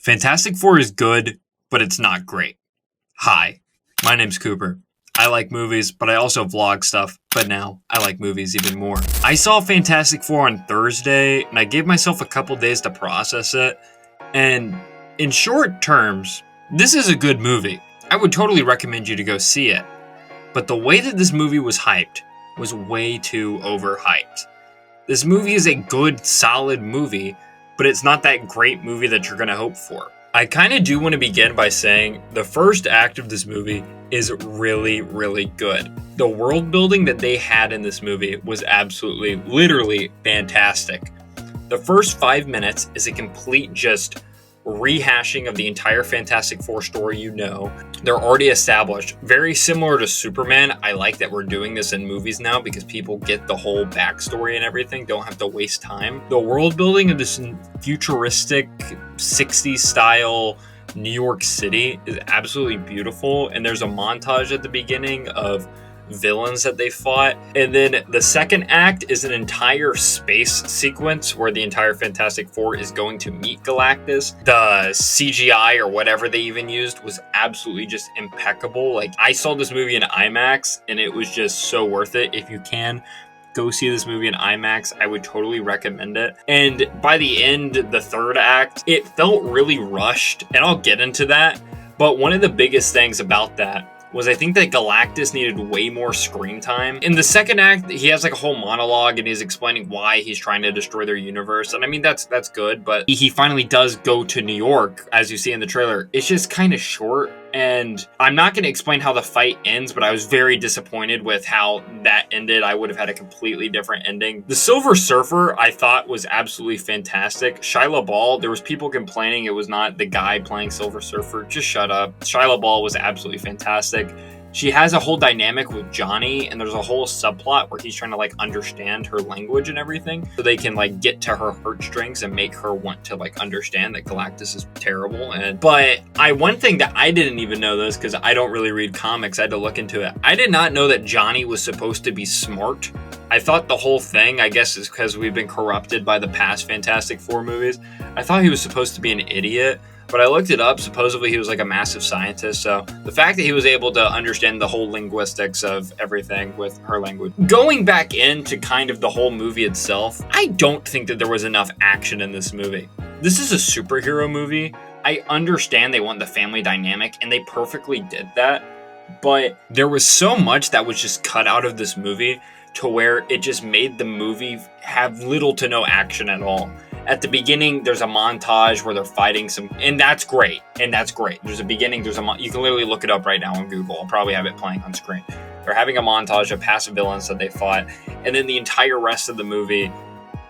Fantastic Four is good, but it's not great. Hi, my name's Cooper. I like movies, but I also vlog stuff, but now I like movies even more. I saw Fantastic Four on Thursday, and I gave myself a couple days to process it, and in short terms, this is a good movie. I would totally recommend you to go see it, but the way that this movie was hyped was way too overhyped. This movie is a good, solid movie, but it's not that great movie that you're gonna hope for. I kind of do want to begin by saying the first act of this movie is really, really good. The world building that they had in this movie was absolutely, literally fantastic. The first 5 minutes is a complete just rehashing of the entire Fantastic Four story you know. They're already established. Very similar to Superman. I like that we're doing this in movies now because people get the whole backstory and everything. Don't have to waste time. The world building of this futuristic 60s style New York City is absolutely beautiful. And there's a montage at the beginning of villains that they fought. And then the second act is an entire space sequence where the entire Fantastic Four is going to meet Galactus. The CGI or whatever they even used was absolutely just impeccable. Like, I saw this movie in IMAX and it was just so worth it. If you can go see this movie in IMAX, I would totally recommend it. And by the end, the third act, it felt really rushed, and I'll get into that. But one of the biggest things about that was I think that Galactus needed way more screen time. In the second act, he has like a whole monologue and he's explaining why he's trying to destroy their universe. And I mean, that's good, but he finally does go to New York, as you see in the trailer. It's just kind of short. And I'm not going to explain how the fight ends, but I was very disappointed with how that ended. I would have had a completely different ending. The Silver Surfer, I thought, was absolutely fantastic. Shia LaBeouf, there was people complaining it was not the guy playing Silver Surfer. Just shut up. Shia LaBeouf was absolutely fantastic. She has a whole dynamic with Johnny, and there's a whole subplot where he's trying to like understand her language and everything, so they can like get to her heartstrings and make her want to like understand that Galactus is terrible. But one thing that I didn't even know this, because I don't really read comics, I had to look into it. I did not know that Johnny was supposed to be smart. I thought the whole thing, I guess, is because we've been corrupted by the past Fantastic Four movies. I thought he was supposed to be an idiot. But I looked it up. Supposedly he was like a massive scientist. So the fact that he was able to understand the whole linguistics of everything with her language. Going back into kind of the whole movie itself, I don't think that there was enough action in this movie. This is a superhero movie. I understand they want the family dynamic, and they perfectly did that. But there was so much that was just cut out of this movie to where it just made the movie have little to no action at all. At the beginning, there's a montage where they're fighting and that's great. There's a beginning, you can literally look it up right now on Google. I'll probably have it playing on screen. They're having a montage of past villains that they fought, and then the entire rest of the movie,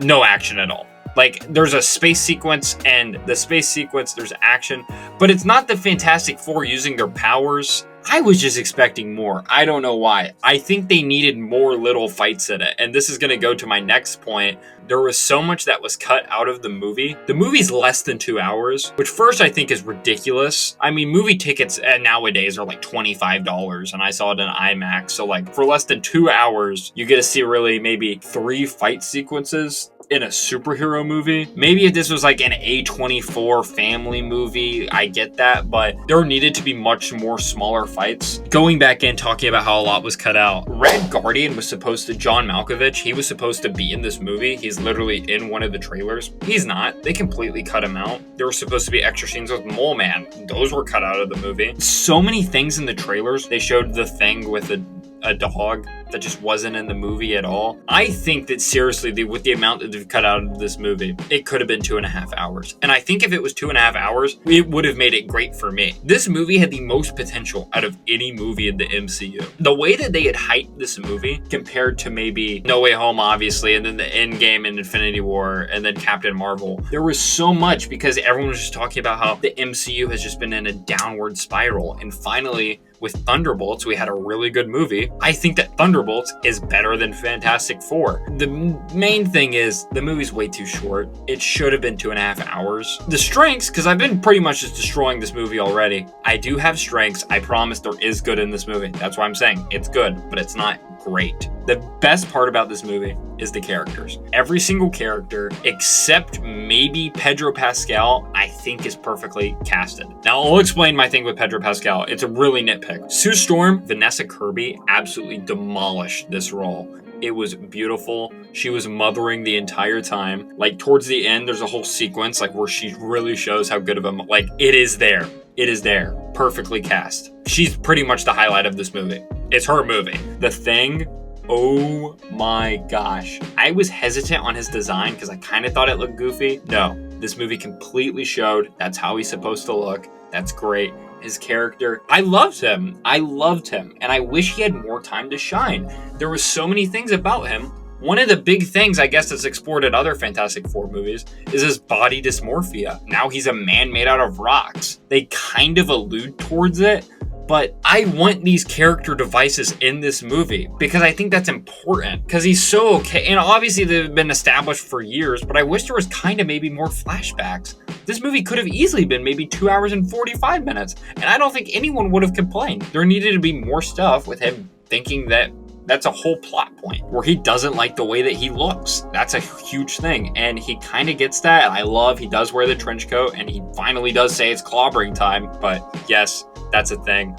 no action at all. Like, there's a space sequence, and the space sequence, there's action, but it's not the Fantastic Four using their powers. I was just expecting more. I don't know why. I think they needed more little fights in it. And this is going to go to my next point. There was so much that was cut out of the movie. The movie's less than 2 hours, which first I think is ridiculous. I mean, movie tickets nowadays are like $25, and I saw it in IMAX. So like for less than 2 hours, you get to see really maybe 3 fight sequences in a superhero movie. Maybe if this was like an A24 family movie, I get that, but there needed to be much more smaller fights. Going back in, talking about how a lot was cut out. Red Guardian was supposed to, John Malkovich, he was supposed to be in this movie. He's literally in one of the trailers. He's not. They completely cut him out. There were supposed to be extra scenes with Mole Man. Those were cut out of the movie. So many things in the trailers. They showed the thing with a dog that just wasn't in the movie at all. I think that seriously, with the amount that they've cut out of this movie, it could have been 2.5 hours. And I think if it was 2.5 hours, it would have made it great for me. This movie had the most potential out of any movie in the MCU. The way that they had hyped this movie compared to maybe No Way Home, obviously, and then the Endgame and Infinity War, and then Captain Marvel, there was so much because everyone was just talking about how the MCU has just been in a downward spiral. And finally, with Thunderbolts, we had a really good movie. I think that Thunderbolts is better than Fantastic Four. The main thing is the movie's way too short. It should have been 2.5 hours. The strengths, because I've been pretty much just destroying this movie already. I do have strengths. I promise there is good in this movie. That's why I'm saying it's good, but it's not great. The best part about this movie is the characters. Every single character, except maybe Pedro Pascal, I think is perfectly casted. Now, I'll explain my thing with Pedro Pascal. It's a really nitpick. Sue Storm, Vanessa Kirby absolutely demolished this role. It was beautiful. She was mothering the entire time. Like, towards the end, there's a whole sequence like where she really shows how good of a, like, it is there. It is there. Perfectly cast. She's pretty much the highlight of this movie. It's her movie. The Thing, oh my gosh. I was hesitant on his design because I kind of thought it looked goofy. No, this movie completely showed that's how he's supposed to look. That's great. His character, I loved him. And I wish he had more time to shine. There were so many things about him. One of the big things, I guess, that's explored in other Fantastic Four movies is his body dysmorphia. Now he's a man made out of rocks. They kind of allude towards it, but I want these character devices in this movie because I think that's important because he's so okay. And obviously they've been established for years, but I wish there was kind of maybe more flashbacks. This movie could have easily been maybe 2 hours and 45 minutes, and I don't think anyone would have complained. There needed to be more stuff with him thinking that that's a whole plot point where he doesn't like the way that he looks. That's a huge thing. And he kind of gets that. And I love he does wear the trench coat and he finally does say it's clobbering time. But yes, that's a thing.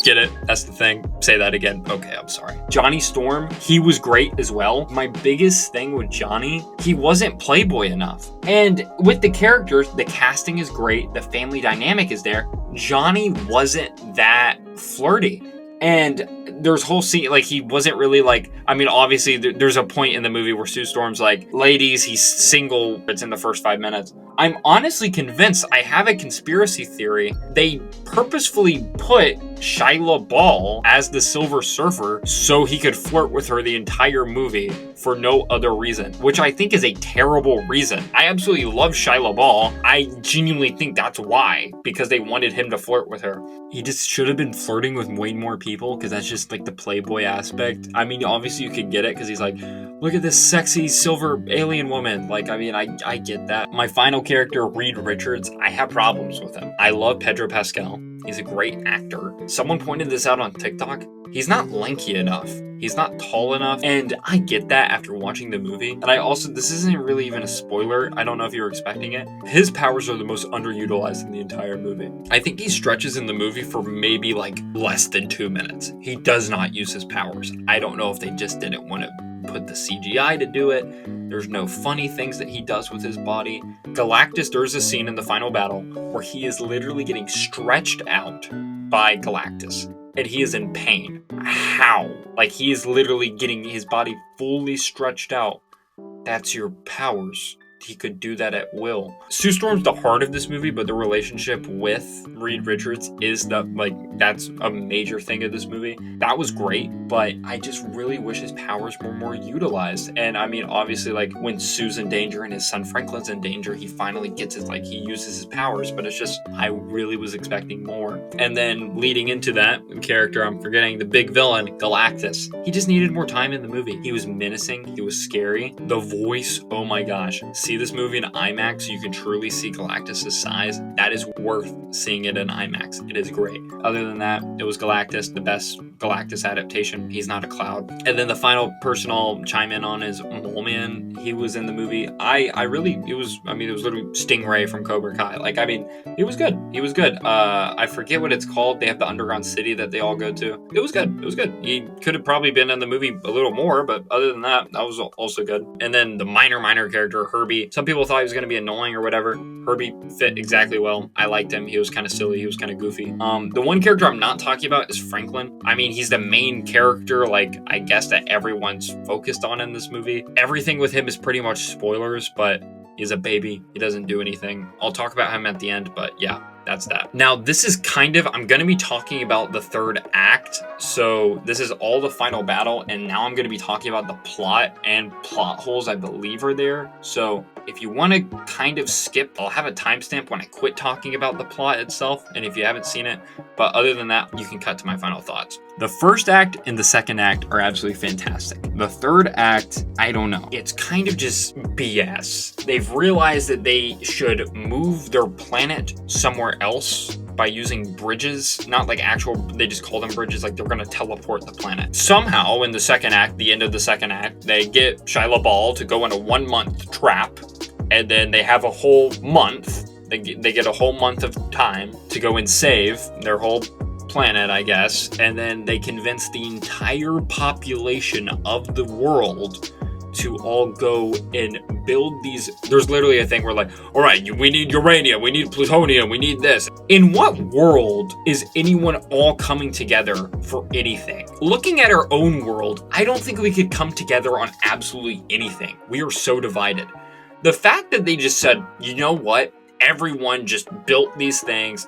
Get it? That's the thing. Say that again. Okay, I'm sorry. Johnny Storm, he was great as well. My biggest thing with Johnny, he wasn't playboy enough. And with the characters, the casting is great. The family dynamic is there. Johnny wasn't that flirty. And there's whole scene, like, he wasn't really like, I mean, obviously there's a point in the movie where Sue Storm's like, ladies, he's single. It's in the first 5 minutes. I'm honestly convinced, I have a conspiracy theory. They purposefully put Shia LaBeouf as the Silver Surfer so he could flirt with her the entire movie for no other reason, which I think is a terrible reason. I absolutely love Shia LaBeouf. I genuinely think that's why, because they wanted him to flirt with her. He just should have been flirting with way more people because that's just like the playboy aspect. I mean, obviously you could get it because he's like, look at this sexy silver alien woman. Like, I mean, I get that. My final character, Reed Richards, I have problems with him. I love Pedro Pascal. He's a great actor. Someone pointed this out on TikTok. He's not lanky enough. He's not tall enough. And I get that after watching the movie. And I also, this isn't really even a spoiler. I don't know if you were expecting it. His powers are the most underutilized in the entire movie. I think he stretches in the movie for maybe like less than 2 minutes. He does not use his powers. I don't know if they just didn't want to put the CGI to do it. There's no funny things that he does with his body. Galactus, there's a scene in the final battle where he is literally getting stretched out by Galactus. And he is in pain. How? Like, he is literally getting his body fully stretched out. That's your powers. He could do that at will. Sue Storm's the heart of this movie, but the relationship with Reed Richards is that's a major thing of this movie. That was great, but I just really wish his powers were more utilized. And I mean, obviously, like, when Sue's in danger and his son Franklin's in danger, he finally gets his, like, he uses his powers, but it's just, I really was expecting more. And then leading into that character, I'm forgetting, the big villain, Galactus. He just needed more time in the movie. He was menacing. He was scary. The voice, oh my gosh. See this movie in IMAX so you can truly see Galactus' size. That is worth seeing it in IMAX. It is great. Other than that, it was Galactus, the best Galactus adaptation. He's not a cloud. And then the final person I'll chime in on is Mole Man. He was in the movie. It was literally Stingray from Cobra Kai. Like, I mean, it was good. He was good. I forget what it's called. They have the underground city that they all go to. It was good. It was good. He could have probably been in the movie a little more, but other than that, that was also good. And then the minor character, Herbie. Some people thought he was going to be annoying or whatever. Herbie fit exactly well. I liked him. He was kind of silly. He was kind of goofy. The one character I'm not talking about is Franklin. I mean, he's the main character, like, I guess that everyone's focused on in this movie. Everything with him is pretty much spoilers, but he's a baby. He doesn't do anything. I'll talk about him at the end, but yeah. That's that. Now, this is I'm going to be talking about the third act. So this is all the final battle. And now I'm going to be talking about the plot and plot holes I believe are there. So if you want to kind of skip, I'll have a timestamp when I quit talking about the plot itself. And if you haven't seen it, but other than that, you can cut to my final thoughts. The first act and the second act are absolutely fantastic. The third act, I don't know. It's kind of just BS. They've realized that they should move their planet somewhere else by using bridges, not like actual, they just call them bridges, like they're gonna teleport the planet. Somehow in the second act, the end of the second act, they get Shia LaBeouf to go in a 1 month trap, and then they have a whole month, they get a whole month of time to go and save their whole planet, I guess, and then they convince the entire population of the world to all go and build these. There's literally a thing where like, all right, we need uranium, we need plutonium, we need this. In what world is anyone all coming together for anything? Looking at our own world, I don't think we could come together on absolutely anything. We are so divided. The fact that they just said, you know what? Everyone just built these things,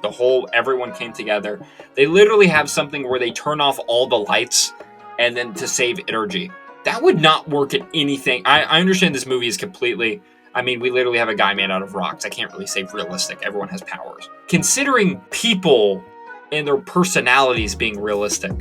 everyone came together. They literally have something where they turn off all the lights and then to save energy. That would not work at anything. I understand this movie is completely, I mean, we literally have a guy made out of rocks. I can't really say realistic. Everyone has powers. Considering people and their personalities being realistic,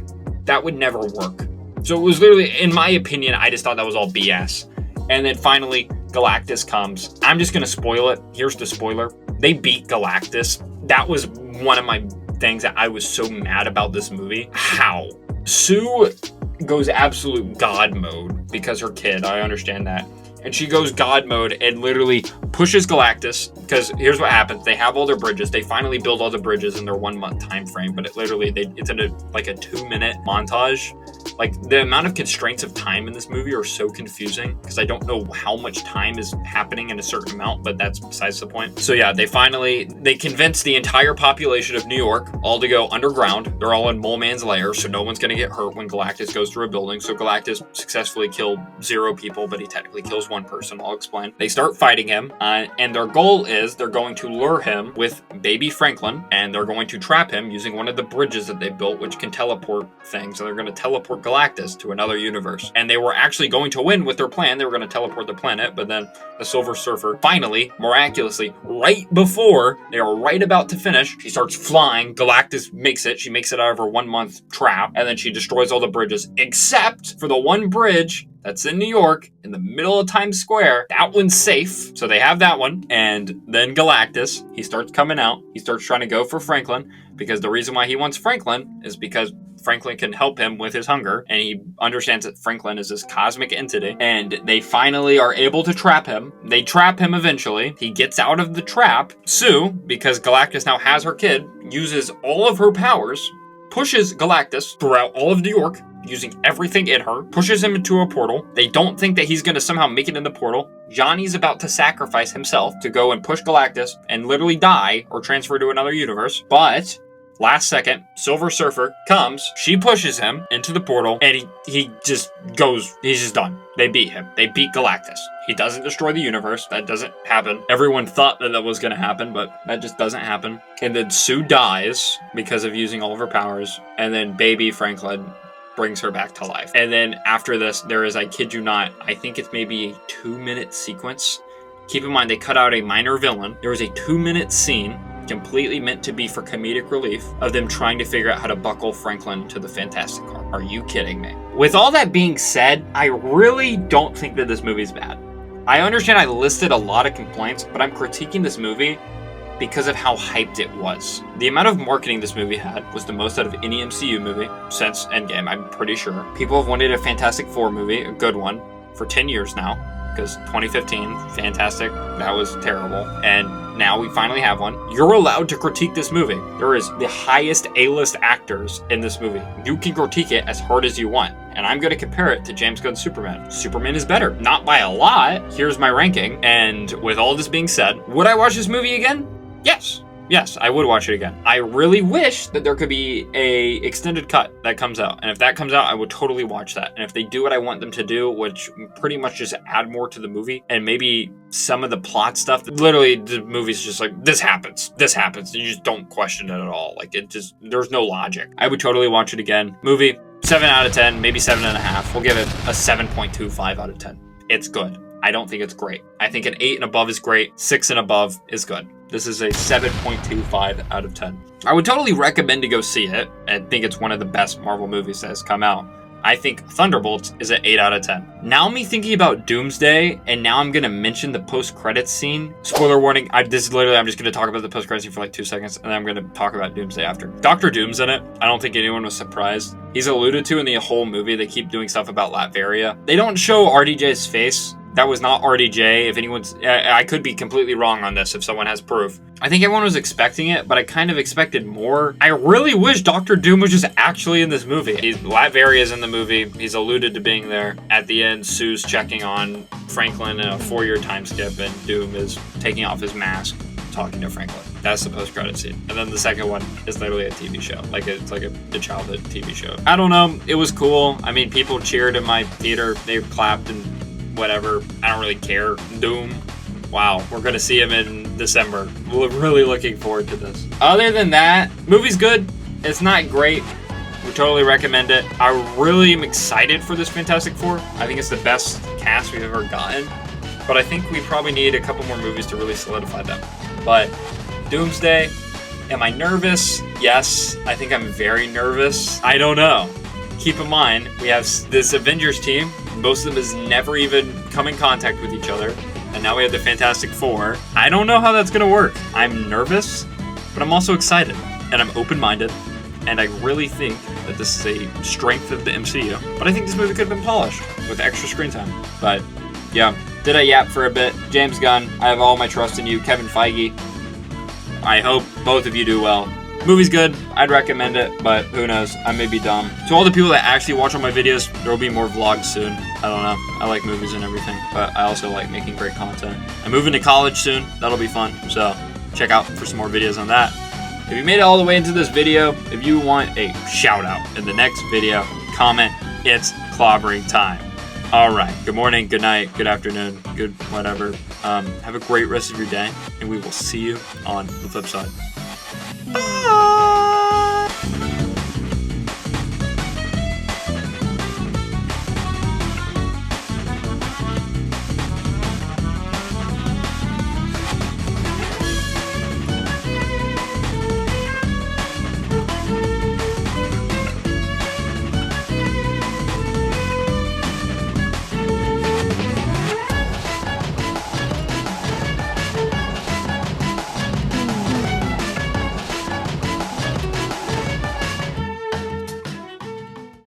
that would never work. So it was literally, in my opinion, I just thought that was all BS. And then finally, Galactus comes. I'm just going to spoil it. Here's the spoiler. They beat Galactus. That was one of my things that I was so mad about this movie. How? SOOO goes absolute God mode because her kid, I understand that. And she goes God mode and literally pushes Galactus, because here's what happens. They have all their bridges. They finally build all the bridges in their 1 month time frame, but it's in a 2-minute montage. Like, the amount of constraints of time in this movie are so confusing because I don't know how much time is happening in a certain amount, but that's besides the point. So yeah, they convince the entire population of New York all to go underground. They're all in Mole Man's lair, so no one's going to get hurt when Galactus goes through a building. So Galactus successfully killed 0 people, but he technically kills 1 person. I'll explain. They start fighting him, and their goal is they're going to lure him with baby Franklin, and they're going to trap him using one of the bridges that they built, which can teleport things. And they're going to teleport Galactus to another universe. And they were actually going to win with their plan. They were going to teleport the planet, but then the Silver Surfer finally, miraculously, right before they are right about to finish, she starts flying. Galactus makes it. She makes it out of her 1 month trap, and then she destroys all the bridges except for the one bridge that's in New York, in the middle of Times Square. That one's safe, so they have that one. And then Galactus, he starts coming out. He starts trying to go for Franklin, because the reason why he wants Franklin is because Franklin can help him with his hunger, and he understands that Franklin is this cosmic entity, and they finally are able to trap him. They trap him eventually. He gets out of the trap. SOOO, because Galactus now has her kid, uses all of her powers, pushes Galactus throughout all of New York, using everything in her, pushes him into a portal. They don't think that he's going to somehow make it in the portal. Johnny's about to sacrifice himself to go and push Galactus and literally die or transfer to another universe. But last second, Silver Surfer comes, she pushes him into the portal, and he just goes, he's just done. They beat him. They beat Galactus. He doesn't destroy the universe. That doesn't happen. Everyone thought that was going to happen, but that just doesn't happen. And then SOOO dies because of using all of her powers, and then baby Franklin brings her back to life. And then after this, there is, I kid you not, I think it's maybe a 2-minute sequence. Keep in mind, they cut out a minor villain. There was a 2-minute scene completely meant to be for comedic relief of them trying to figure out how to buckle Franklin to the Fantastic Car. Are you kidding me? With all that being said, I really don't think that this movie's bad. I understand I listed a lot of complaints, but I'm critiquing this movie because of how hyped it was. The amount of marketing this movie had was the most out of any MCU movie since Endgame, I'm pretty sure. People have wanted a Fantastic Four movie, a good one, for 10 years now, because 2015, fantastic, that was terrible. And now we finally have one. You're allowed to critique this movie. There is the highest A-list actors in this movie. You can critique it as hard as you want. And I'm going to compare it to James Gunn's Superman. Superman is better. Not by a lot. Here's my ranking. And with all this being said, would I watch this movie again? Yes, I would watch it again. I really wish that there could be a extended cut that comes out. And if that comes out, I would totally watch that. And if they do what I want them to do, which pretty much just add more to the movie, and maybe some of the plot stuff, literally the movie's just like, this happens. You just don't question it at all. Like, there's no logic. I would totally watch it again. Movie, 7 out of 10, maybe 7.5. We'll give it a 7.25 out of 10. It's good. I don't think it's great. I think an 8 and above is great. 6 and above is good. This is a 7.25 out of 10. I would totally recommend to go see it. I think it's one of the best Marvel movies that has come out. I think Thunderbolts is an 8 out of 10. Now me thinking about Doomsday, and now I'm gonna mention the post-credits scene. Spoiler warning, I'm just gonna talk about the post-credits scene for like 2 seconds, and then I'm gonna talk about Doomsday after. Dr. Doom's in it. I don't think anyone was surprised. He's alluded to in the whole movie. They keep doing stuff about Latveria. They don't show RDJ's face. That was not RDJ. If anyone's, I could be completely wrong on this if someone has proof. I think everyone was expecting it, but I kind of expected more. I really wish Dr. Doom was just actually in this movie. Latveria's in the movie. He's alluded to being there. At the end, Sue's checking on Franklin in a 4-year time skip, and Doom is taking off his mask, talking to Franklin. That's the post-credit scene. And then the second one is literally a TV show. Like, it's like a childhood TV show. I don't know. It was cool. I mean, people cheered in my theater. They clapped and whatever. I don't really care. Doom. Wow, we're gonna see him in December. We're really looking forward to this. Other than that, movie's good. It's not great. We totally recommend it. I really am excited for this Fantastic Four. I think it's the best cast we've ever gotten. But I think we probably need a couple more movies to really solidify them. But Doomsday, am I nervous? Yes, I think I'm very nervous. I don't know. Keep in mind, we have this Avengers team. Most of them has never even come in contact with each other. And now we have the Fantastic Four. I don't know how that's gonna work. I'm nervous, but I'm also excited. And I'm open-minded. And I really think that this is a strength of the MCU. But I think this movie could have been polished with extra screen time. But yeah, did I yap for a bit? James Gunn, I have all my trust in you. Kevin Feige, I hope both of you do well. Movie's good. I'd recommend it, but who knows? I may be dumb. To all the people that actually watch all my videos, there will be more vlogs soon. I don't know. I like movies and everything, but I also like making great content. I'm moving to college soon. That'll be fun. So check out for some more videos on that. If you made it all the way into this video, if you want a shout out in the next video, comment, it's clobbering time. All right. Good morning, good night, good afternoon, good whatever. Have a great rest of your day, and we will see you on the flip side. Bye.